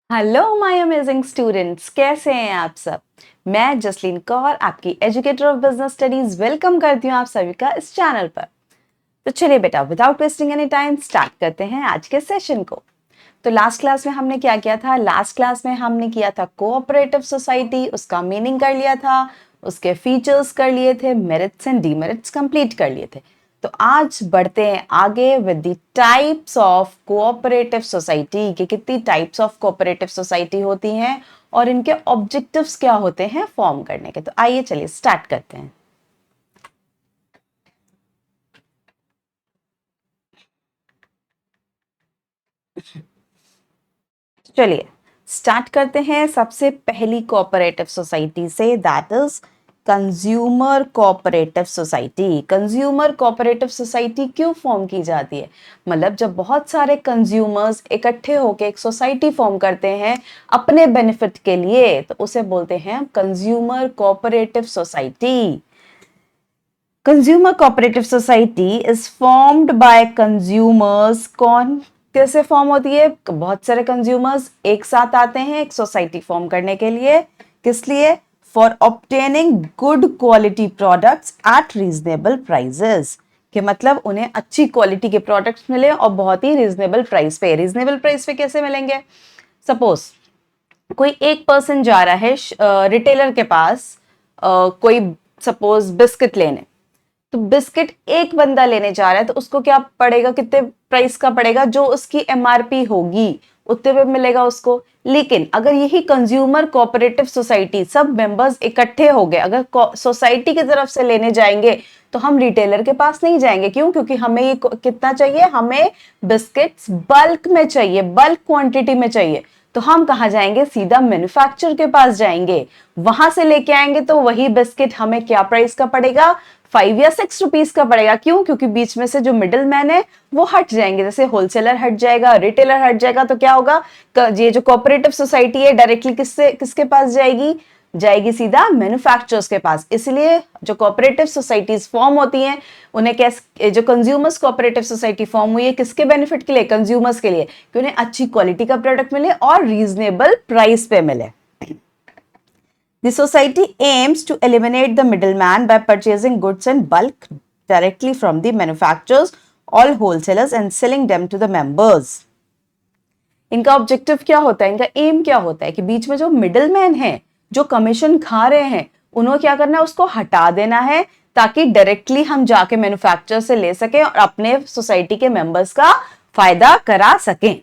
Hello my amazing students, कैसे हैं आप सब। मैं जसलीन कौर, आपकी educator of business studies, welcome करती हूँ आप सभी का इस चैनल पर। तो चलिए बेटा, without wasting any time start करते हैं आज के सेशन को। तो लास्ट क्लास में हमने क्या किया था? लास्ट क्लास में हमने किया था कोऑपरेटिव सोसाइटी, उसका मीनिंग कर लिया था, उसके फीचर्स कर लिए थे, मेरिट्स एंड डीमेरिट्स कंप्लीट कर लिए थे। तो आज बढ़ते हैं आगे with the types of cooperative society, कि कितनी टाइप्स ऑफ कोऑपरेटिव सोसाइटी होती हैं और इनके ऑब्जेक्टिव्स क्या होते हैं फॉर्म करने के। तो आइए चलिए स्टार्ट करते हैं। चलिए स्टार्ट करते हैं सबसे पहली कोऑपरेटिव सोसाइटी से, that is consumer cooperative society. Consumer cooperative society क्यों फॉर्म की जाती है? मतलब जब बहुत सारे कंज्यूमर्स इकट्ठे होकर एक सोसाइटी फॉर्म करते हैं अपने बेनिफिट के लिए, तो उसे बोलते हैं consumer cooperative society. Consumer cooperative society is formed by consumers. कौन कैसे फॉर्म होती है? बहुत सारे कंज्यूमर्स एक साथ आते हैं एक सोसाइटी फॉर्म करने के लिए। किस लिए? For obtaining good quality products at reasonable prices. कि मतलब उन्हें अच्छी क्वालिटी के प्रोडक्ट्स मिले और बहुत ही रीजनेबल प्राइस पे। रीजनेबल प्राइस पे कैसे मिलेंगे? सपोज कोई एक पर्सन जा रहा है रिटेलर के पास, कोई सपोज बिस्किट लेने। तो बिस्किट एक बंदा लेने जा रहा है, तो उसको क्या पड़ेगा, कितने प्राइस का पड़ेगा? जो उसकी एमआरपी होगी उतने पे मिलेगा उसको। लेकिन अगर यही कंज्यूमर कोऑपरेटिव सोसाइटी सब मेंबर्स इकट्ठे हो गए, अगर सोसाइटी की तरफ से लेने जाएंगे, तो हम रिटेलर के पास नहीं जाएंगे। क्यों? क्योंकि हमें ये कितना चाहिए, हमें बिस्किट्स बल्क में चाहिए, बल्क क्वांटिटी में चाहिए। तो हम कहाँ जाएंगे? सीधा मैन्युफैक्चरर के पास जाएंगे, वहां से लेके आएंगे। तो वही बिस्किट हमें क्या प्राइस का पड़ेगा? 5 या 6 रुपीज का पड़ेगा। क्यों? क्योंकि बीच में से जो मिडिल मैन है वो हट जाएंगे। जैसे होलसेलर हट जाएगा, रिटेलर हट जाएगा, तो क्या होगा? ये जो कोऑपरेटिव सोसाइटी है डायरेक्टली किसके पास जाएगी? जाएगी सीधा मैन्युफैक्चरर्स के पास। इसलिए जो कोऑपरेटिव सोसाइटीज फॉर्म होती हैं, उन्हें कैसे, जो कंज्यूमर्स कोऑपरेटिव सोसाइटी फॉर्म हुई है किसके बेनिफिट के लिए? कंज्यूमर्स के लिए, कि उन्हें अच्छी क्वालिटी का प्रोडक्ट मिले और रीजनेबल प्राइस पे मिले। The society aims to eliminate the middleman by purchasing goods in bulk directly from the manufacturers, all wholesalers, and selling them to the members. इनका ऑब्जेक्टिव क्या होता है, इनका एम क्या होता है? कि बीच में जो मिडिल मैन है, जो कमीशन खा रहे हैं, उन्होंने क्या करना है? उसको हटा देना है, ताकि डायरेक्टली हम जाके मैन्युफैक्चरर से ले सकें और अपने सोसाइटी के मेंबर्स का फायदा करा सकें।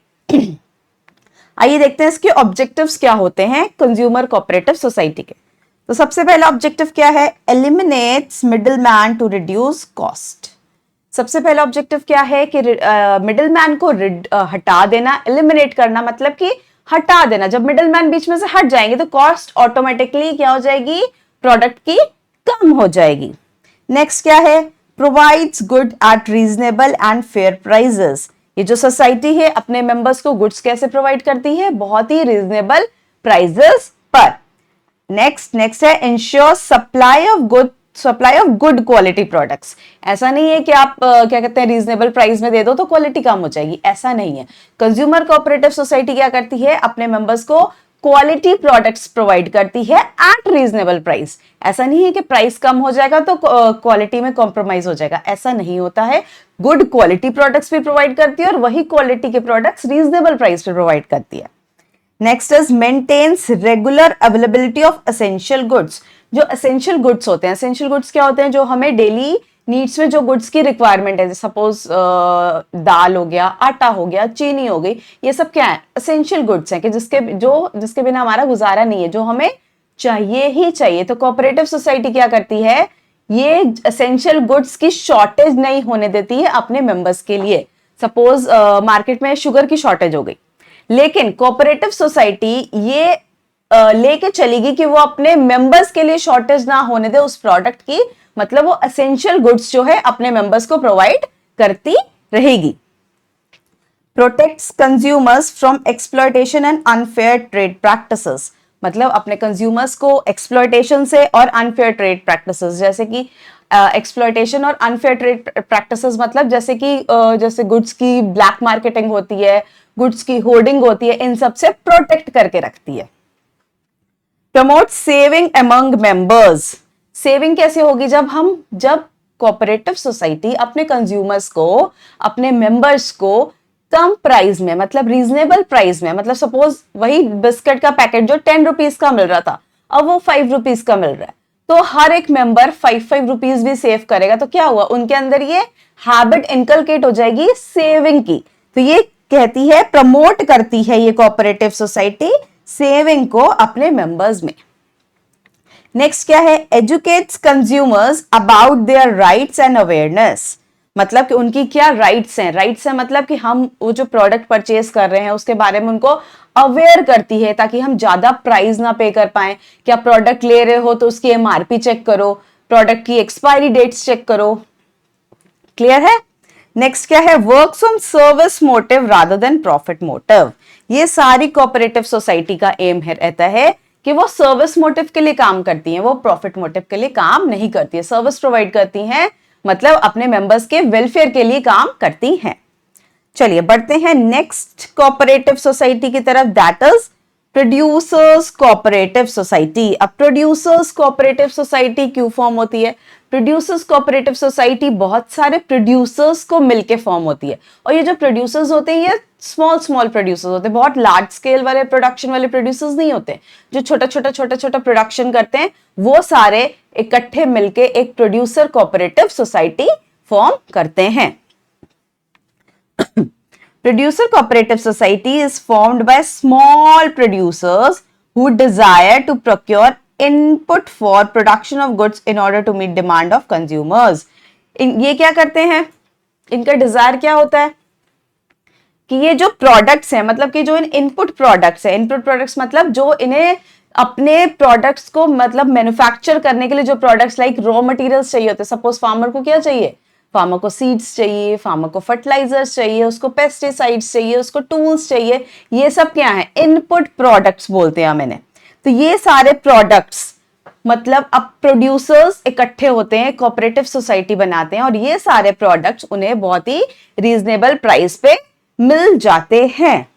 आइए देखते हैं इसके ऑब्जेक्टिव्स क्या होते हैं कंज्यूमर कोऑपरेटिव सोसाइटी के। तो सबसे पहला ऑब्जेक्टिव क्या है? Eliminates middleman to reduce cost. सबसे पहला ऑब्जेक्टिव क्या है? कि मिडिलमैन को हटा देना, एलिमिनेट करना, मतलब कि हटा देना। जब मिडिलमैन बीच में से हट जाएंगे तो कॉस्ट ऑटोमेटिकली क्या हो जाएगी? प्रोडक्ट की कम हो जाएगी। नेक्स्ट क्या है? Provides good at reasonable and fair prices. ये जो सोसाइटी है अपने मेंबर्स को गुड्स कैसे प्रोवाइड करती है? बहुत ही रीजनेबल प्राइजेस पर। नेक्स्ट है ensure supply of good quality products. ऐसा नहीं है कि आप क्या कहते हैं रीजनेबल प्राइस में दे दो तो क्वालिटी कम हो जाएगी, ऐसा नहीं है। कंज्यूमर कोऑपरेटिव सोसाइटी क्या करती है? अपने मेंबर्स को क्वालिटी प्रोडक्ट्स प्रोवाइड करती है एट रीजनेबल प्राइस। ऐसा नहीं है कि प्राइस कम हो जाएगा तो क्वालिटी में कॉम्प्रोमाइज हो जाएगा, ऐसा नहीं होता है। गुड क्वालिटी प्रोडक्ट्स भी प्रोवाइड करती है और वही क्वालिटी के प्रोडक्ट्स रीजनेबल प्राइस पे प्रोवाइड करती है। Next is maintains regular availability of essential goods. जो एसेंशियल गुड्स होते हैं, एसेंशियल गुड्स क्या होते हैं? जो हमें डेली नीड्स में जो गुड्स की रिक्वायरमेंट है, सपोज दाल हो गया, आटा हो गया, चीनी हो गई, ये सब क्या है? एसेंशियल गुड्स हैं, कि जिसके बिना हमारा गुजारा नहीं है, जो हमें चाहिए ही चाहिए। तो कोऑपरेटिव सोसाइटी क्या करती है? ये एसेंशियल गुड्स की शॉर्टेज नहीं होने देती है अपने मेंबर्स के लिए। सपोज मार्केट में शुगर की शॉर्टेज हो गई, लेकिन कोऑपरेटिव सोसाइटी ये लेके चलेगी कि वो अपने मेंबर्स के लिए शॉर्टेज ना होने दे उस प्रोडक्ट की। मतलब वो एसेंशियल गुड्स जो है अपने मेंबर्स को प्रोवाइड करती रहेगी। Protects consumers from exploitation and unfair trade practices. मतलब अपने कंज्यूमर्स को एक्सप्लॉयटेशन से और अनफेयर ट्रेड प्रैक्टिसेस, जैसे कि एक्सप्लॉयटेशन और अनफेयर ट्रेड प्रैक्टिसेस मतलब जैसे कि जैसे गुड्स की ब्लैक मार्केटिंग होती है, गुड्स की होर्डिंग होती है, इन सब से प्रोटेक्ट करके रखती है। Promote saving among members. Saving कैसे होगी? जब कोऑपरेटिव सोसाइटी अपने कंज्यूमर्स को, अपने मेंबर्स को कम प्राइस में, मतलब रीजनेबल प्राइस में, मतलब सपोज वही बिस्किट का पैकेट जो 10 रुपीज का मिल रहा था, अब वो 5 रुपीज का मिल रहा है, तो हर एक मेंबर 5 रुपीज भी सेव करेगा, तो क्या हुआ, उनके अंदर ये हैबिट इनकलकेट हो जाएगी सेविंग की। तो ये कहती है, प्रमोट करती है ये कोऑपरेटिव सोसाइटी सेविंग को अपने मेंबर्स में। नेक्स्ट क्या है? Educates consumers about their rights and awareness. मतलब कि उनकी क्या राइट्स हैं, राइट्स है मतलब कि हम वो जो प्रोडक्ट परचेज कर रहे हैं उसके बारे में उनको अवेयर करती है, ताकि हम ज्यादा प्राइस ना पे कर पाए। क्या प्रोडक्ट ले रहे हो तो उसकी एमआरपी चेक करो, प्रोडक्ट की एक्सपायरी डेट्स चेक करो। क्लियर है? नेक्स्ट क्या है? Works on service motive rather than profit motive. ये सारी कोऑपरेटिव सोसाइटी का एम है, रहता है कि वो सर्विस मोटिव के लिए काम करती हैं, वो प्रॉफिट मोटिव के लिए काम नहीं करती है। सर्विस प्रोवाइड करती हैं मतलब अपने मेंबर्स के वेलफेयर के लिए काम करती हैं। चलिए बढ़ते हैं नेक्स्ट कोऑपरेटिव सोसाइटी की तरफ, that is producers cooperative society. अब प्रोड्यूसर्स कोऑपरेटिव सोसाइटी क्यों फॉर्म होती है? प्रोड्यूसर्स कोऑपरेटिव सोसाइटी बहुत सारे प्रोड्यूसर्स को मिलके फॉर्म होती है, और ये जो प्रोड्यूसर्स होते हैं ये स्मॉल प्रोड्यूसर्स होते हैं, बहुत लार्ज स्केल वाले प्रोडक्शन वाले प्रोड्यूसर्स नहीं होते। जो छोटा छोटा प्रोडक्शन करते हैं वो सारे इकट्ठे मिलके एक प्रोड्यूसर कोऑपरेटिव सोसाइटी फॉर्म करते हैं। Producer cooperative society is formed by small producers who desire to procure input for production of goods in order to meet demand of consumers. ये क्या करते हैं? इनका डिजायर क्या होता है कि ये जो प्रोडक्ट्स हैं, मतलब कि जो इन इनपुट प्रोडक्ट्स है, इनपुट प्रोडक्ट्स मतलब जो इन्हें अपने प्रोडक्ट्स को मतलब मैन्युफैक्चर करने के लिए जो प्रोडक्ट्स लाइक रॉ मटेरियल्स चाहिए होते हैं। सपोज फार्मर को क्या चाहिए? फार्मर को सीड्स चाहिए, फार्मर को फर्टिलाइजर्स चाहिए, उसको पेस्टिसाइड्स चाहिए, उसको टूल्स चाहिए। ये सब क्या है? इनपुट प्रोडक्ट्स बोलते हैं हम इन्हें। तो ये सारे प्रोडक्ट्स मतलब अब प्रोड्यूसर्स इकट्ठे होते हैं, कोऑपरेटिव सोसाइटी बनाते हैं, और ये सारे प्रोडक्ट्स उन्हें बहुत ही रीजनेबल प्राइस पे मिल जाते हैं।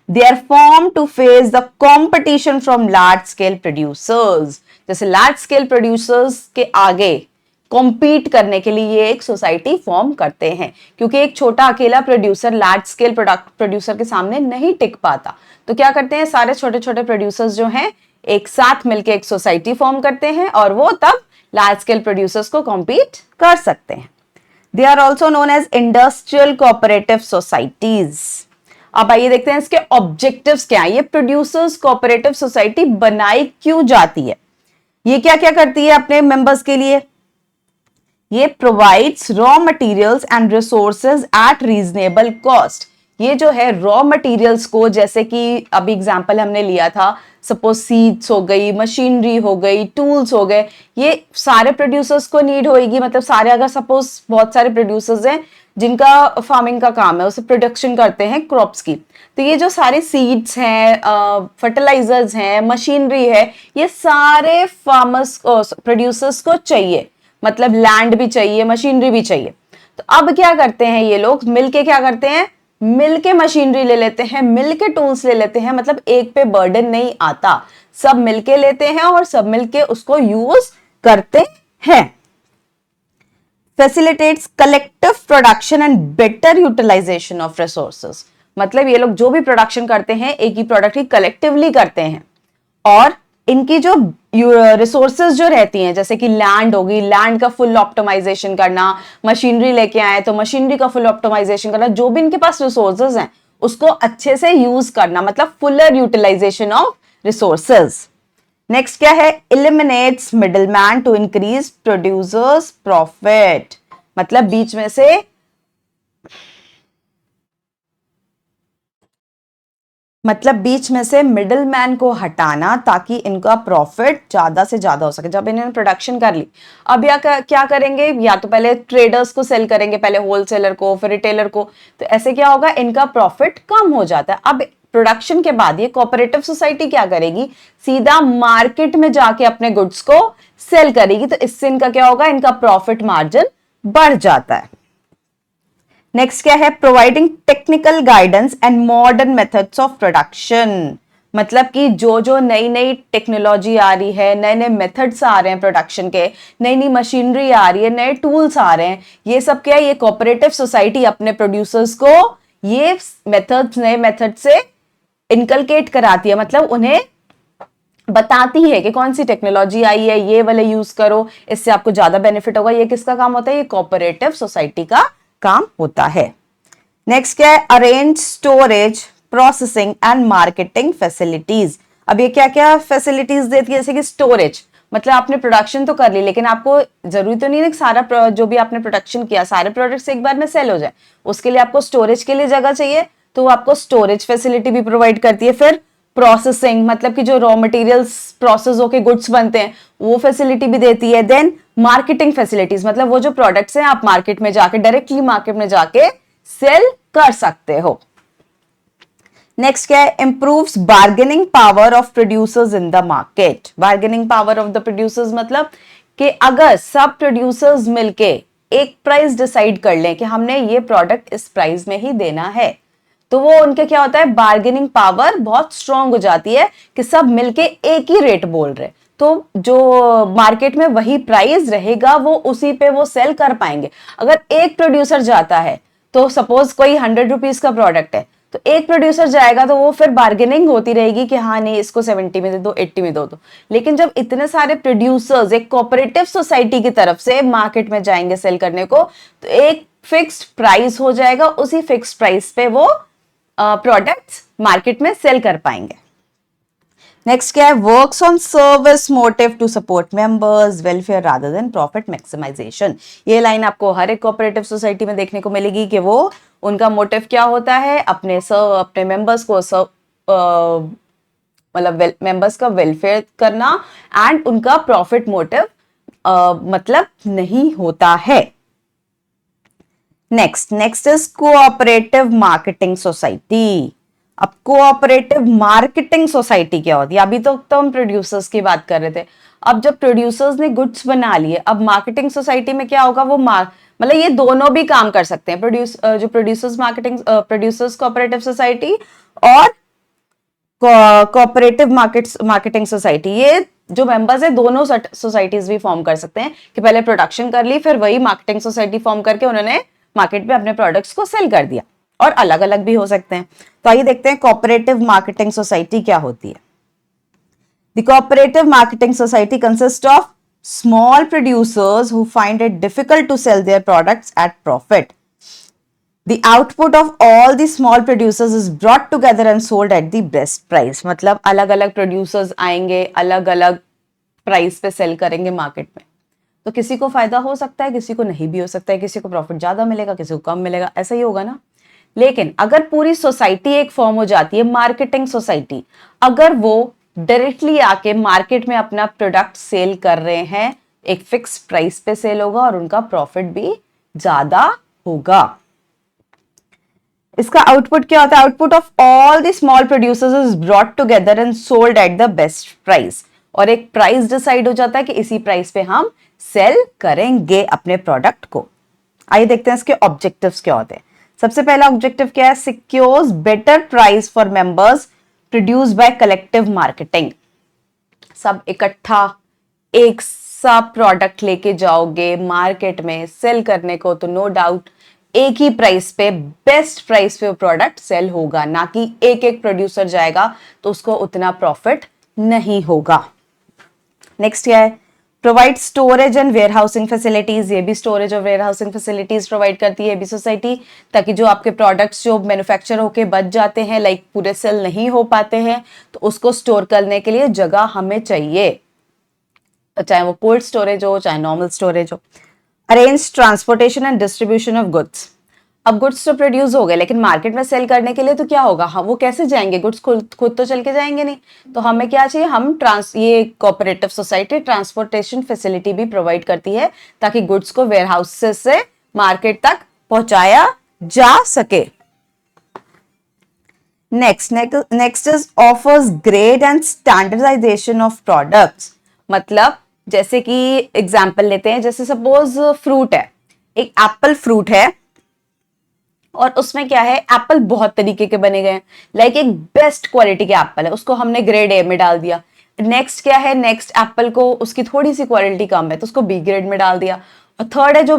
They are formed to face the competition from large scale producers. जैसे लार्ज स्केल प्रोड्यूसर्स के आगे कॉम्पीट करने के लिए ये एक सोसाइटी फॉर्म करते हैं, क्योंकि एक छोटा अकेला producer large scale product producer के सामने नहीं टिक पाता। तो क्या करते हैं, सारे छोटे छोटे प्रोड्यूसर्स जो हैं एक साथ मिलकर एक सोसाइटी फॉर्म करते हैं, और वो तब लार्ज स्केल प्रोड्यूसर्स को कॉम्पीट कर सकते हैं। They are also known as industrial cooperative societies. अब आइए देखते हैं इसके ऑब्जेक्टिव्स क्या है। ये प्रोड्यूसर्स कोऑपरेटिव सोसाइटी बनाई क्यों जाती है? ये क्या क्या करती है अपने मेंबर्स के लिए? ये provides raw materials and resources eight reasonable cost. ये जो है रॉ मटेरियल्स को, जैसे कि अभी एग्जांपल हमने लिया था, सपोज सीड्स हो गई, मशीनरी हो गई, टूल्स हो गए, ये सारे प्रोड्यूसर्स को नीड होगी। मतलब सारे, अगर सपोज बहुत सारे प्रोड्यूसर्स हैं जिनका फार्मिंग का काम है, उसे प्रोडक्शन करते हैं क्रॉप्स की, तो ये जो सारे सीड्स हैं, फर्टिलाइजर्स हैं, मशीनरी है, ये सारे फार्मर्स प्रोड्यूसर्स को चाहिए। मतलब लैंड भी चाहिए, मशीनरी भी चाहिए। तो अब क्या करते हैं ये लोग मिलके, क्या करते हैं, मिलके मशीनरी ले लेते हैं, मिलके टूल्स ले लेते हैं। मतलब एक पे बर्डन नहीं आता, सब मिलके लेते हैं और सब मिलके उसको यूज करते हैं। Facilitates collective production and better utilisation of resources. मतलब ये लोग जो भी प्रोडक्शन करते हैं एक ही प्रोडक्ट ही कलेक्टिवली करते हैं, और इनकी जो रिसोर्सेज जो रहती हैं, जैसे कि लैंड होगी, लैंड का फुल ऑप्टिमाइजेशन करना, मशीनरी लेके आए तो मशीनरी का फुल ऑप्टिमाइजेशन करना, जो भी इनके पास रिसोर्सेज हैं उसको अच्छे से यूज करना, मतलब fuller utilisation of resources. Next क्या है? Eliminates middleman to increase producers profit. मतलब बीच में से मिडलमैन को हटाना, ताकि इनका प्रॉफिट ज्यादा से ज्यादा हो सके। जब इन्होंने प्रोडक्शन कर ली, अब या क्या करेंगे, या तो पहले ट्रेडर्स को सेल करेंगे, पहले होलसेलर को, फिर रिटेलर को, तो ऐसे क्या होगा, इनका प्रॉफिट कम हो जाता है। अब प्रोडक्शन के बाद ये कोऑपरेटिव सोसाइटी क्या करेगी, सीधा मार्केट में जाके अपने गुड्स को सेल करेगी, तो इससे इनका क्या होगा, इनका प्रॉफिट मार्जिन बढ़ जाता है। नेक्स्ट क्या है, providing technical guidance and modern methods of production. मतलब कि जो जो नई नई टेक्नोलॉजी आ रही है, नए नए मेथड्स आ रहे हैं प्रोडक्शन के, नई नई मशीनरी आ रही है, नए टूल्स आ रहे हैं, ये सब क्या है, ये कोऑपरेटिव सोसाइटी अपने प्रोड्यूसर्स को ये मेथड्स, नए मेथड से इनकलकेट कराती है। मतलब उन्हें बताती है कि कौन सी टेक्नोलॉजी आई है, ये वाले यूज करो, इससे आपको ज्यादा बेनिफिट होगा। ये किसका काम होता है, ये कोऑपरेटिव सोसाइटी का काम होता है। नेक्स्ट क्या है, arrange storage, processing and marketing facilities. अब ये क्या क्या फैसिलिटीज देती है, जैसे कि स्टोरेज, मतलब आपने प्रोडक्शन तो कर ली, लेकिन आपको जरूरी तो नहीं है कि सारा जो भी आपने प्रोडक्शन किया सारे प्रोडक्ट्स एक बार में सेल हो जाए। उसके लिए आपको स्टोरेज के लिए जगह चाहिए, तो वो आपको स्टोरेज फैसिलिटी भी प्रोवाइड करती है। फिर प्रोसेसिंग, मतलब कि जो रॉ मटेरियल्स प्रोसेस होके गुड्स बनते हैं, वो फैसिलिटी भी देती है। देन मार्केटिंग फैसिलिटीज, मतलब वो जो प्रोडक्ट्स हैं आप मार्केट में जाके, डायरेक्टली मार्केट में जाके सेल कर सकते हो। नेक्स्ट क्या है, improves bargaining power of producers in the market. Bargaining power of the producers मतलब कि अगर सब प्रोड्यूसर्स मिलके एक प्राइस डिसाइड कर लें कि हमने ये प्रोडक्ट इस प्राइस में ही देना है, तो वो उनके क्या होता है, बार्गेनिंग पावर बहुत स्ट्रांग हो जाती है कि सब मिलके एक ही रेट बोल रहे, तो जो मार्केट में वही प्राइस रहेगा वो उसी पे वो सेल कर पाएंगे। अगर एक प्रोड्यूसर जाता है, तो सपोज कोई 100 रुपीज का प्रोडक्ट है, तो एक प्रोड्यूसर जाएगा तो वो फिर बार्गेनिंग होती रहेगी कि हाँ नहीं इसको 70 में दे दो, 80 में दो। लेकिन जब इतने सारे प्रोड्यूसर्स एक कोऑपरेटिव सोसाइटी की तरफ से मार्केट में जाएंगे सेल करने को, तो एक फिक्स्ड प्राइस हो जाएगा, उसी फिक्स्ड प्राइस पे वो प्रोडक्ट्स मार्केट में सेल कर पाएंगे। नेक्स्ट क्या है, works on service motive to support members welfare rather than profit maximisation. ये लाइन आपको हर एक कोऑपरेटिव सोसाइटी में देखने को मिलेगी कि वो उनका मोटिव क्या होता है, अपने मेंबर्स को मतलब मेंबर्स का वेलफेयर करना, एंड उनका प्रॉफिट मोटिव मतलब नहीं होता है। Next is cooperative marketing society. अब कोऑपरेटिव मार्केटिंग सोसाइटी क्या होती है, अभी तो हम प्रोड्यूसर्स की बात कर रहे थे। अब जब प्रोड्यूसर्स ने गुड्स बना लिए, अब मार्केटिंग सोसाइटी में क्या होगा, वो मतलब ये दोनों भी काम कर सकते हैं, जो प्रोड्यूसर्स कोऑपरेटिव सोसाइटी और कोऑपरेटिव मार्केटिंग सोसाइटी, ये जो मेंबर्स है दोनों सोसाइटीज भी फॉर्म कर सकते हैं कि पहले प्रोडक्शन कर ली, फिर वही मार्केटिंग सोसाइटी फॉर्म करके उन्होंने मार्केट में अपने प्रोडक्ट्स को सेल कर दिया, और अलग अलग भी हो सकते हैं। तो आइए देखते हैं कोऑपरेटिव मार्केटिंग सोसाइटी क्या होती है। The cooperative marketing society consist of small producers who find it difficult to sell their products at profit. The output of all the small producers is brought together and sold at the best price। मतलब अलग अलग producers आएंगे, अलग अलग price पे cell करेंगे market में, तो किसी को फायदा हो सकता है, किसी को नहीं भी हो सकता है, किसी को प्रॉफिट ज्यादा मिलेगा, किसी को कम मिलेगा, ऐसा ही होगा ना। लेकिन अगर पूरी सोसाइटी एक फॉर्म हो जाती है, मार्केटिंग सोसाइटी, अगर वो डायरेक्टली आके मार्केट में अपना प्रोडक्ट सेल कर रहे हैं, एक फिक्स प्राइस पे सेल होगा और उनका प्रॉफिट भी ज्यादा होगा। इसका आउटपुट क्या होता है, output of all the small producers is brought together and sold at the best price. और एक प्राइस डिसाइड हो जाता है कि इसी प्राइस पे हम सेल करेंगे अपने प्रोडक्ट को। आइए देखते हैं इसके ऑब्जेक्टिव्स क्या होते हैं। सबसे पहला ऑब्जेक्टिव क्या है, secures better price for members produce by collective marketing. सब इकट्ठा एक सा प्रोडक्ट लेके जाओगे मार्केट में सेल करने को, तो नो डाउट एक ही प्राइस पे, बेस्ट प्राइस पे वो प्रोडक्ट सेल होगा, ना कि एक एक प्रोड्यूसर जाएगा तो उसको उतना प्रॉफिट नहीं होगा। नेक्स्ट क्या है, provide storage and warehousing facilities. ये भी स्टोरेज और वेयर हाउसिंग फैसिलिटीज प्रोवाइड करती है भी सोसाइटी, ताकि जो आपके प्रोडक्ट्स जो मैन्युफैक्चर होके बच जाते हैं, लाइक पूरे सेल नहीं हो पाते हैं, तो उसको स्टोर करने के लिए जगह हमें चाहिए, चाहे वो कोल्ड स्टोरेज हो चाहे नॉर्मल स्टोरेज हो। Arrange transportation and distribution of goods. अब गुड्स तो प्रोड्यूस हो गए, लेकिन मार्केट में सेल करने के लिए तो क्या होगा, हाँ वो कैसे जाएंगे, गुड्स खुद तो चल के जाएंगे नहीं, तो हमें क्या चाहिए, ये कोऑपरेटिव सोसाइटी ट्रांसपोर्टेशन फैसिलिटी भी प्रोवाइड करती है, ताकि गुड्स को वेयर हाउसेस से मार्केट तक पहुंचाया जा सके। Next is offers grade and standardisation of products. मतलब जैसे कि एग्जाम्पल लेते हैं, जैसे सपोज फ्रूट है, एक एप्पल फ्रूट है, और उसमें क्या है, एप्पल बहुत तरीके के बने गए हैं। लाइक एक बेस्ट क्वालिटी के एप्पल है, उसको हमने ग्रेड ए में डाल दिया। नेक्स्ट क्या है, नेक्स्ट एप्पल को उसकी थोड़ी सी क्वालिटी कम है तो उसको बी ग्रेड में डाल दिया। और थर्ड है जो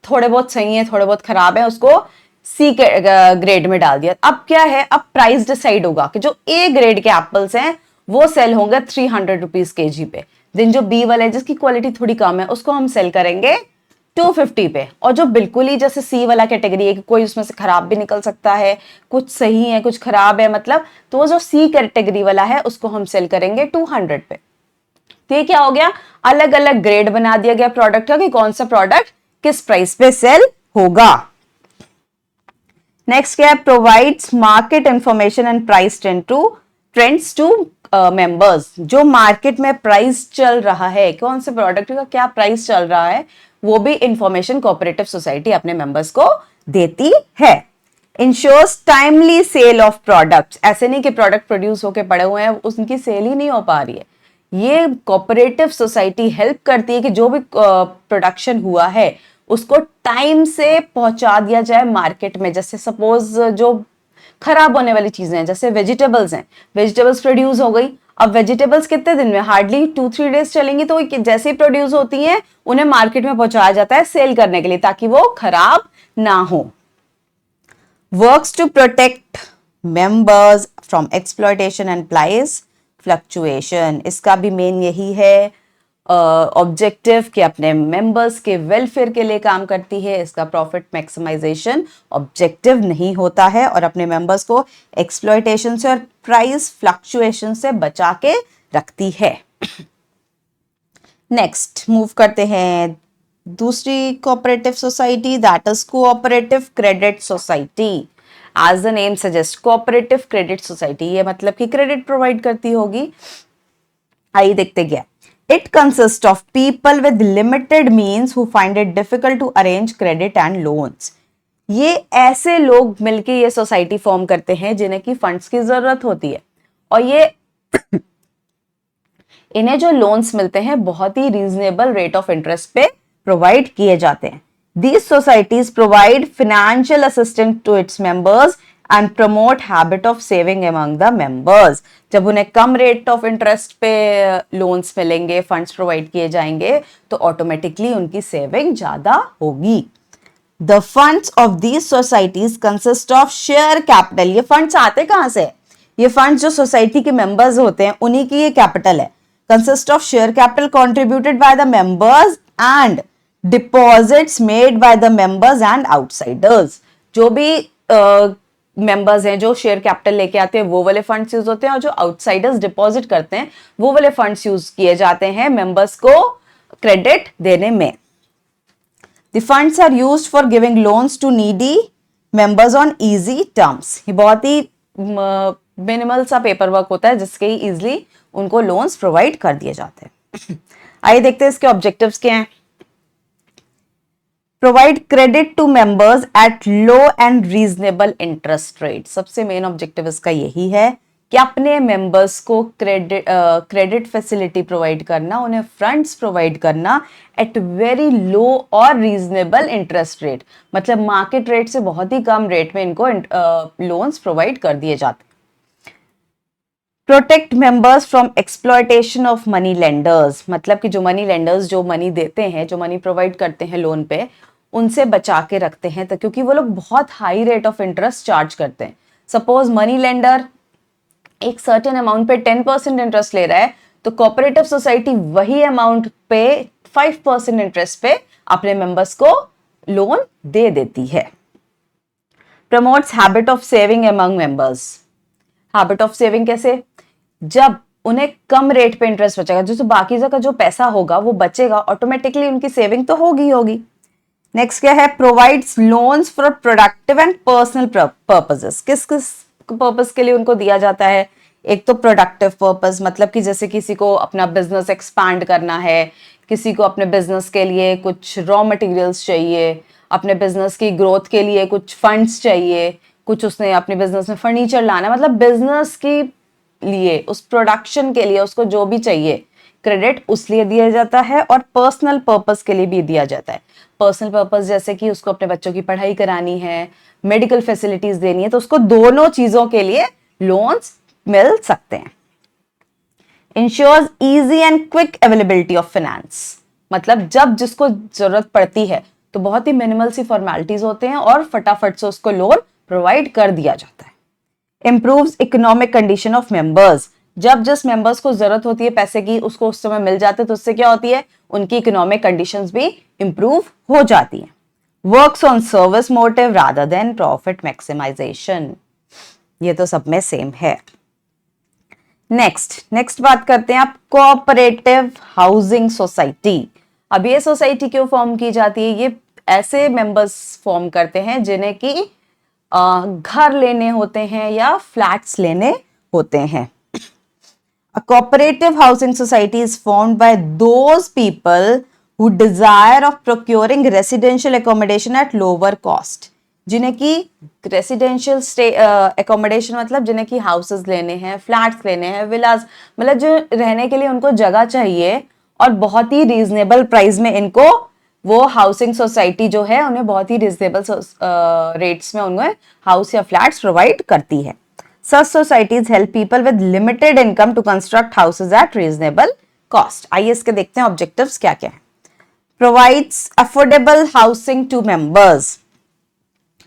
थोड़े बहुत सही है थोड़े बहुत खराब है, उसको सी ग्रेड में डाल दिया। अब क्या है, अब प्राइस डिसाइड होगा कि जो ए ग्रेड के एप्पल्स हैं वो सेल होंगे 300 रुपीज kg पे। देन जो बी वाला है जिसकी क्वालिटी थोड़ी कम है उसको हम सेल करेंगे 250 पे। और जो बिल्कुल ही जैसे सी वाला कैटेगरी है कि कोई उसमें से खराब भी निकल सकता है, कुछ सही है कुछ खराब है मतलब, तो वो जो सी कैटेगरी वाला है उसको हम सेल करेंगे 200 पे। तो ये क्या हो गया, अलग अलग ग्रेड बना दिया गया प्रोडक्ट का कि कौन सा प्रोडक्ट किस प्राइस पे सेल होगा। नेक्स्ट क्या है, provides market information and price trends to members. जो मार्केट में प्राइस चल रहा है, कौन से प्रोडक्ट का क्या प्राइस चल रहा है, वो भी इंफॉर्मेशन कोऑपरेटिव सोसाइटी अपने मेंबर्स को देती है। Ensures timely sale of products. ऐसे नहीं कि प्रोडक्ट प्रोड्यूस होके पड़े हुए हैं उनकी सेल ही नहीं हो पा रही है, ये कोऑपरेटिव सोसाइटी हेल्प करती है कि जो भी प्रोडक्शन हुआ है उसको टाइम से पहुंचा दिया जाए मार्केट में। जैसे सपोज जो खराब होने वाली चीजें हैं, जैसे वेजिटेबल्स हैं, वेजिटेबल्स प्रोड्यूस हो गई, अब वेजिटेबल्स कितने दिन में, हार्डली 2-3 डेज चलेंगी, तो जैसे ही प्रोड्यूस होती हैं उन्हें मार्केट में पहुंचाया जाता है सेल करने के लिए ताकि वो खराब ना हो। Works to protect members from exploitation and price fluctuation. इसका भी मेन यही है ऑब्जेक्टिव कि अपने मेंबर्स के वेलफेयर के लिए काम करती है। इसका प्रॉफिट मैक्सिमाइजेशन ऑब्जेक्टिव नहीं होता है और अपने मेंबर्स को एक्सप्लॉयटेशन से और प्राइस फ्लक्चुएशन से बचा के रखती है। नेक्स्ट मूव करते हैं दूसरी cooperative society, that is cooperative credit society. As the name suggest, cooperative credit society, ये मतलब कि क्रेडिट प्रोवाइड करती होगी। आइए देखते क्या। It consists of people with limited means who find it difficult to arrange credit and loans. ये ऐसे लोग मिलके ये सोसाइटी फॉर्म करते हैं जिन्हें की फंड्स की जरूरत होती है और ये इन्हें जो लोन्स मिलते हैं बहुत ही रीजनेबल रेट ऑफ इंटरेस्ट पे प्रोवाइड किए जाते हैं। These societies provide financial assistance to its members and promote habit of saving among the members. जब उन्हें कम रेट ऑफ इंटरेस्ट पे लोन्स मिलेंगे, फंड्स प्रोवाइड किए जाएंगे, तो ऑटोमेटिकली उनकी सेविंग ज्यादा होगी। The funds of these societies consist of share capital. ये फंड्स आते कहां से? ये फंड्स जो सोसाइटी के मेंबर्स होते हैं उन्हीं की ये कैपिटल है। Consist of share capital contributed by the members and deposits made by the members and outsiders. जो भी मेंबर्स हैं जो शेयर कैपिटल लेके आते हैं वो वाले फंड्स यूज होते हैं और जो आउटसाइडर्स डिपॉजिट करते हैं वो वाले फंड्स यूज किए जाते हैं मेंबर्स को क्रेडिट देने में। The funds are used for giving loans to needy members on easy terms. ये बहुत ही मिनिमल सा पेपर वर्क होता है जिसके इजीली उनको लोन्स प्रोवाइड कर दिए जाते हैं। आइए देखते हैं इसके ऑब्जेक्टिव्स क्या हैं। Provide credit to members at low and reasonable interest rate. सबसे मेन ऑब्जेक्टिव इसका यही है कि अपने मेंबर्स को क्रेडिट फैसिलिटी प्रोवाइड करना, उन्हें फंड्स प्रोवाइड करना एट वेरी लो और रीजनेबल इंटरेस्ट रेट, मतलब मार्केट रेट से बहुत ही कम रेट में इनको लोन्स प्रोवाइड कर दिए जाते हैं। Protect members from exploitation of money lenders, मतलब कि जो मनी लेंडर्स जो मनी देते हैं, जो मनी प्रोवाइड करते हैं लोन पे, उनसे बचा के रखते हैं तो क्योंकि वो लोग बहुत high rate of interest charge करते हैं। सपोज मनी लेंडर एक सर्टेन अमाउंट पे 10% इंटरेस्ट ले रहा है तो कोऑपरेटिव सोसाइटी वही अमाउंट पे 5% इंटरेस्ट पे अपने मेंबर्स को लोन दे देती है। Promotes habit of saving among members. Habit of saving कैसे? जब उन्हें कम रेट पे इंटरेस्ट बचेगा, जो बाकी का जो पैसा होगा वो बचेगा, ऑटोमेटिकली उनकी सेविंग तो होगी। नेक्स्ट क्या है? Provides loans for productive and personal purposes. किस किस पर्पस के लिए उनको दिया जाता है? एक तो प्रोडक्टिव पर्पस, मतलब कि जैसे किसी को अपना बिजनेस एक्सपैंड करना है, किसी को अपने बिजनेस के लिए कुछ रॉ मटेरियल्स चाहिए, अपने बिजनेस की ग्रोथ के लिए कुछ फंड्स चाहिए, कुछ उसने अपने बिजनेस में फर्नीचर लाना, मतलब बिजनेस की लिए, उस प्रोडक्शन के लिए उसको जो भी चाहिए, क्रेडिट उसलिए दिया जाता है और पर्सनल पर्पस के लिए भी दिया जाता है। पर्सनल पर्पस जैसे कि उसको अपने बच्चों की पढ़ाई करानी है, मेडिकल फैसिलिटीज देनी है, तो उसको दोनों चीजों के लिए लोन्स मिल सकते हैं। Ensures easy and quick availability of finance, मतलब जब जिसको जरूरत पड़ती है तो बहुत ही मिनिमल सी फॉर्मेलिटीज होते हैं और फटाफट से उसको लोन प्रोवाइड कर दिया जाता है। Improves economic condition of members, जब जिस मेंबर्स को जरूरत होती है पैसे की उसको उस समय मिल जाते हैं, तो उससे क्या होती है, उनकी इकोनॉमिक कंडीशंस भी इंप्रूव हो जाती हैं। Works on service motive rather than profit maximisation, ये तो सब में सेम है। नेक्स्ट बात करते हैं आप कोऑपरेटिव हाउसिंग सोसाइटी। अब ये सोसाइटी क्यों फॉर्म की जाती है? ये ऐसे मेंबर्स फॉर्म करते हैं जिन्हें की घर लेने होते हैं या फ्लैट्स लेने होते हैं। A cooperative housing society is formed by those people who desire of procuring residential accommodation at lower cost, जिन्हें की रेसिडेंशियल एकोमोडेशन मतलब जिन्हें की हाउसेस लेने हैं, फ्लैट्स लेने हैं, विलास, मतलब जो रहने के लिए उनको जगह चाहिए और बहुत ही रीजनेबल प्राइस में इनको वो हाउसिंग सोसाइटी जो है उन्हें बहुत ही रीजनेबल रेट्स में उन्हें हाउस या फ्लैट्स प्रोवाइड करती है। Such societies help people with limited income to construct houses at reasonable cost. आइए इसके देखते हैं ऑब्जेक्टिव्स क्या क्या है। Provides affordable housing to members,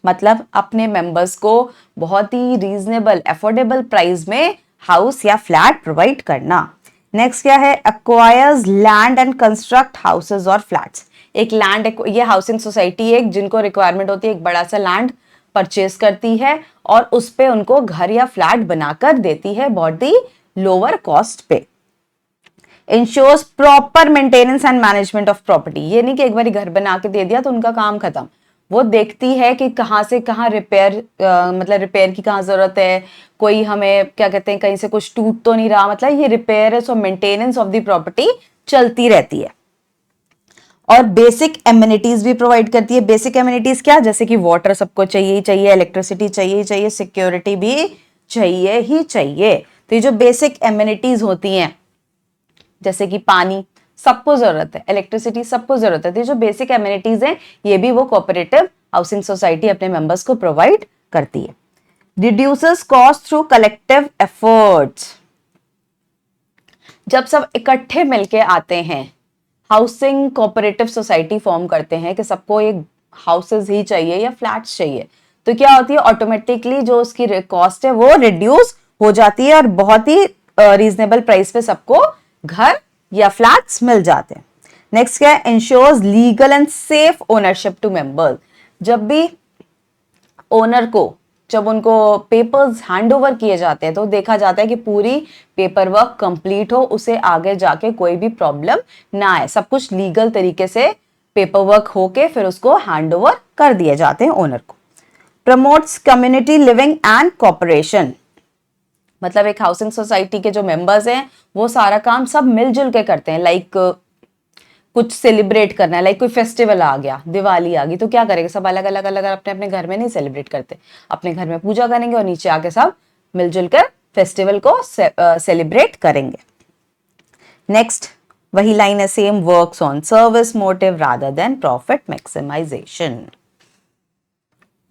मतलब अपने मेंबर्स को बहुत ही रीजनेबल अफोर्डेबल प्राइस में हाउस या फ्लैट प्रोवाइड करना। नेक्स्ट क्या है? Acquires land and construct houses और flats, एक लैंड, ये हाउसिंग सोसाइटी एक जिनको रिक्वायरमेंट होती है एक बड़ा सा लैंड परचेज करती है और उस पे उनको घर या फ्लैट बनाकर देती है बहुत ही लोअर कॉस्ट पे। Ensures proper maintenance and management of property, ये नहीं कि एक बार घर बना के दे दिया तो उनका काम खत्म, वो देखती है कि कहाँ से कहाँ रिपेयर, मतलब रिपेयर की कहाँ जरूरत है, कोई हमें क्या कहते हैं कहीं से कुछ टूट तो नहीं रहा, मतलब ये रिपेयर है, सो मेंटेनेंस ऑफ द प्रॉपर्टी चलती रहती है। और बेसिक एमिनिटीज भी प्रोवाइड करती है। बेसिक एमिनिटीज क्या? जैसे कि वाटर सबको चाहिए ही चाहिए, इलेक्ट्रिसिटी चाहिए ही चाहिए, सिक्योरिटी भी चाहिए ही चाहिए। तो ये जो बेसिक एमिनिटीज होती हैं जैसे कि पानी सबको जरूरत है, इलेक्ट्रिसिटी सबको जरूरत है, तो ये जो बेसिक एमिनिटीज हैं ये भी वो कोऑपरेटिव हाउसिंग सोसाइटी अपने मेंबर्स को प्रोवाइड करती है। Reduces cost through collective efforts, जब सब इकट्ठे मिलके आते हैं हाउसिंग कोऑपरेटिव सोसाइटी फॉर्म करते हैं कि सबको एक हाउसेस ही चाहिए या फ्लैट्स चाहिए, तो क्या होती है ऑटोमेटिकली जो उसकी कॉस्ट है वो रिड्यूस हो जाती है और बहुत ही रीजनेबल प्राइस पे सबको घर या फ्लैट्स मिल जाते हैं। नेक्स्ट क्या है? Ensures legal and safe ownership to members, जब भी ओनर को जब उनको पेपर्स हैंड ओवर किए जाते हैं तो देखा जाता है कि पूरी पेपर वर्क कंप्लीट हो, उसे आगे जाके कोई भी प्रॉब्लम ना आए, सब कुछ लीगल तरीके से पेपर वर्क होके फिर उसको हैंड ओवर कर दिए जाते हैं ओनर को। Promotes community living and cooperation, मतलब एक हाउसिंग सोसाइटी के जो मेंबर्स हैं वो सारा काम सब मिलजुल के करते हैं। लाइक कुछ सेलिब्रेट करना है, लाइक कोई फेस्टिवल आ गया, दिवाली आ गई, तो क्या करेंगे सब अलग अलग अलग अपने अपने घर में नहीं सेलिब्रेट करते, अपने घर में पूजा करेंगे और नीचे आके सब मिलजुल कर फेस्टिवल को सेलिब्रेट करेंगे। नेक्स्ट वही लाइन है same, works on service motive rather than profit maximisation.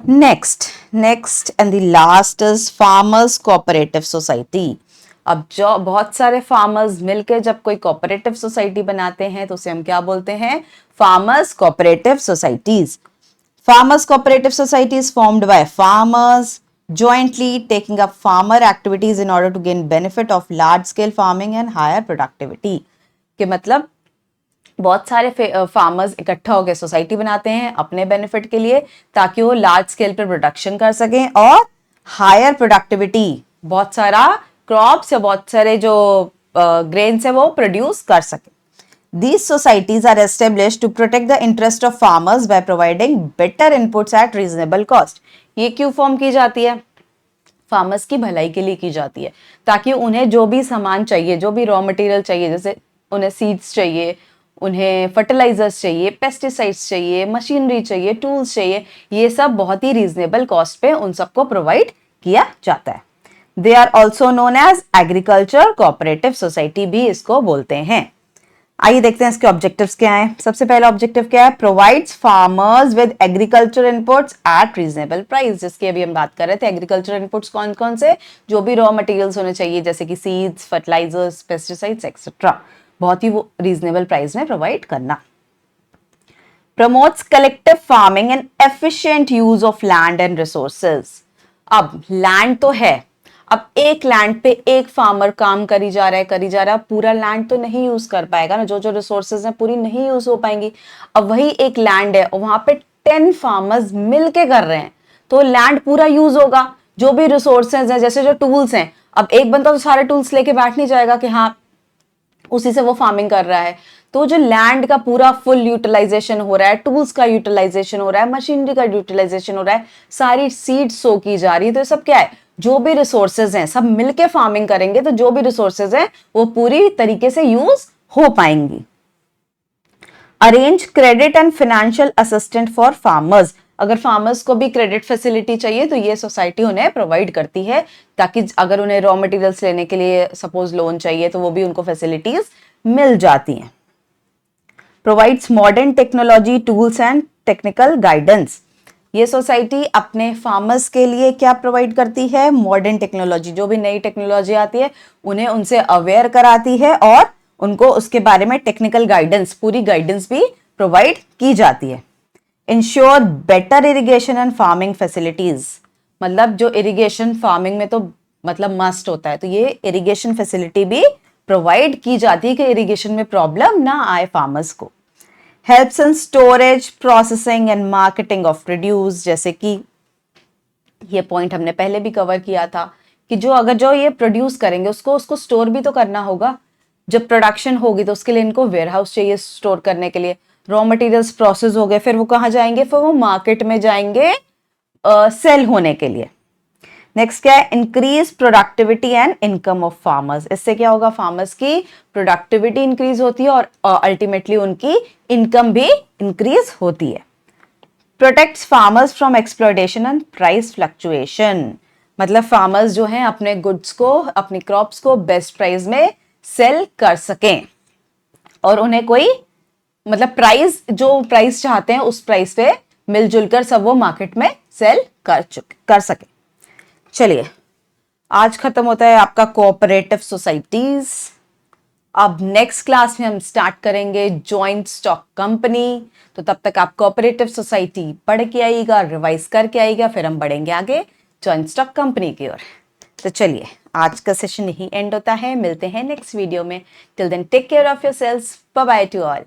Next and the last is farmers cooperative society. अब जो बहुत सारे फार्मर्स मिलकर जब कोई कोऑपरेटिव सोसाइटी बनाते हैं तो उसे हम क्या बोलते हैं? Farmers cooperative societies. Farmers cooperative societies formed by farmers jointly taking up farmer activities in order to gain benefit of large scale farming and higher productivity। कि मतलब बहुत सारे फार्मर्स इकट्ठा होकर सोसाइटी बनाते हैं अपने बेनिफिट के लिए ताकि वो लार्ज स्केल पर प्रोडक्शन कर सकें और हायर प्रोडक्टिविटी, बहुत सारा क्रॉप्स या बहुत सारे जो ग्रेन्स है वो प्रोड्यूस कर सके। These societies are established to protect the interest of farmers by providing better inputs at reasonable cost। ये क्यों फॉर्म की जाती है? फार्मर्स की भलाई के लिए की जाती है ताकि उन्हें जो भी सामान चाहिए, जो भी रॉ मटेरियल चाहिए, जैसे उन्हें सीड्स चाहिए, उन्हें फर्टिलाइजर्स चाहिए, पेस्टिसाइड्स चाहिए, मशीनरी चाहिए, टूल्स चाहिए, ये सब बहुत ही रीजनेबल कॉस्ट पे उन सबको प्रोवाइड किया जाता है। They are also known as agriculture cooperative society भी इसको बोलते हैं। आइए देखते हैं इसके ऑब्जेक्टिव्स क्या हैं। सबसे पहला ऑब्जेक्टिव क्या है, provides farmers with agriculture inputs eight reasonable price, जिसकी अभी हम बात कर रहे थे। एग्रीकल्चर इनपुट्स कौन कौन से, जो भी रॉ मटेरियल्स होने चाहिए जैसे कि सीड्स, फर्टिलाइजर्स, पेस्टिसाइड्स एक्सेट्रा, बहुत ही वो रीजनेबल प्राइस में प्रोवाइड करना। Promotes collective farming and efficient use of land and resources. अब लैंड तो है, अब एक लैंड पे एक फार्मर काम करी जा रहा है, पूरा लैंड तो नहीं यूज कर पाएगा ना, जो जो रिसोर्सेज हैं पूरी नहीं यूज हो पाएंगी। अब वही एक लैंड है और वहां पे 10 फार्मर्स मिलके कर रहे हैं तो लैंड पूरा यूज होगा। जो भी रिसोर्सेज हैं जैसे जो टूल्स हैं, अब एक बंदा तो सारे टूल्स लेके बैठ नहीं जाएगा कि हाँ उसी से वो फार्मिंग कर रहा है। तो जो लैंड का पूरा फुल यूटिलाइजेशन हो रहा है, टूल्स का यूटिलाइजेशन हो रहा है, मशीनरी का यूटिलाइजेशन हो रहा है, सारी सीड्स सो की जा रही है। तो ये सब क्या है, जो भी रिसोर्सेज हैं सब मिलके फार्मिंग करेंगे तो जो भी रिसोर्सेज हैं वो पूरी तरीके से यूज हो पाएंगी। Arrange credit and financial assistant for farmers. अगर फार्मर्स को भी क्रेडिट फैसिलिटी चाहिए तो ये सोसाइटी उन्हें प्रोवाइड करती है, ताकि अगर उन्हें रॉ मटेरियल्स लेने के लिए सपोज लोन चाहिए तो वो भी उनको फैसिलिटीज मिल जाती हैं। Provides modern technology tools and technical guidance. ये सोसाइटी अपने फार्मर्स के लिए क्या प्रोवाइड करती है, मॉडर्न टेक्नोलॉजी, जो भी नई टेक्नोलॉजी आती है उन्हें उनसे अवेयर कराती है और उनको उसके बारे में टेक्निकल गाइडेंस, पूरी गाइडेंस भी प्रोवाइड की जाती है। Ensure better irrigation and farming facilities, मतलब जो इरिगेशन फार्मिंग में तो मतलब मस्ट होता है, तो ये इरिगेशन फैसिलिटी भी प्रोवाइड की जाती है कि इरिगेशन में प्रॉब्लम ना आए फार्मर्स को। Helps in storage, processing and marketing of produce, जैसे कि ये पॉइंट हमने पहले भी कवर किया था कि जो ये प्रोड्यूस करेंगे उसको स्टोर भी तो करना होगा। जब प्रोडक्शन होगी तो उसके लिए इनको वेयरहाउस चाहिए स्टोर करने के लिए। रॉ मटेरियल्स प्रोसेस हो गए, फिर वो कहाँ जाएंगे, फिर वो मार्केट में जाएंगे सेल होने के लिए। नेक्स्ट क्या है, increase productivity and income of farmers. इससे क्या होगा, फार्मर्स की प्रोडक्टिविटी इंक्रीज होती है और अल्टीमेटली उनकी इनकम भी इंक्रीज होती है। Protects farmers from exploitation and price fluctuation, मतलब फार्मर्स जो हैं अपने गुड्स को, अपनी क्रॉप्स को बेस्ट प्राइस में सेल कर सकें और उन्हें कोई मतलब जो प्राइस चाहते हैं उस प्राइस पे मिलजुल कर सब वो मार्केट में सेल कर सके। चलिए आज खत्म होता है आपका कोऑपरेटिव सोसाइटीज। अब नेक्स्ट क्लास में हम स्टार्ट करेंगे जॉइंट स्टॉक कंपनी। तो तब तक आप कोऑपरेटिव सोसाइटी पढ़ के आइएगा, रिवाइज करके आइएगा, फिर हम बढ़ेंगे आगे जॉइंट स्टॉक कंपनी की ओर। तो चलिए आज का सेशन यही एंड होता है, मिलते हैं नेक्स्ट वीडियो में। Till then take care of yourselves, bye bye to all.